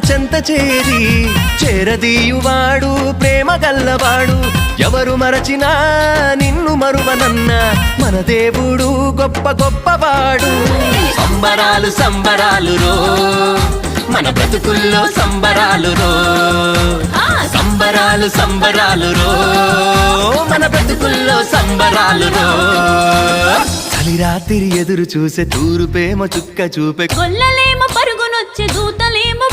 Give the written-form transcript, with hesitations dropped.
చెంత చేరి చేరదీయువాడు ప్రేమ గల్లవాడు ఎవరు మరచినా నిన్ను మరువనన్న మన దేవుడు గొప్ప గొప్పవాడు సంబరాలు సంబరాలు రో మన బ్రతుకుల్లో సంబరాలు రో సంబరాలు సంబరాలు రో మన బ్రతుకుల్లో సంబరాలు రో చలి రాత్రి ఎదురు చూసే తూరుపేమ చుక్క చూపే గొల్లలేమో పరుగునొచ్చే దూతలేమో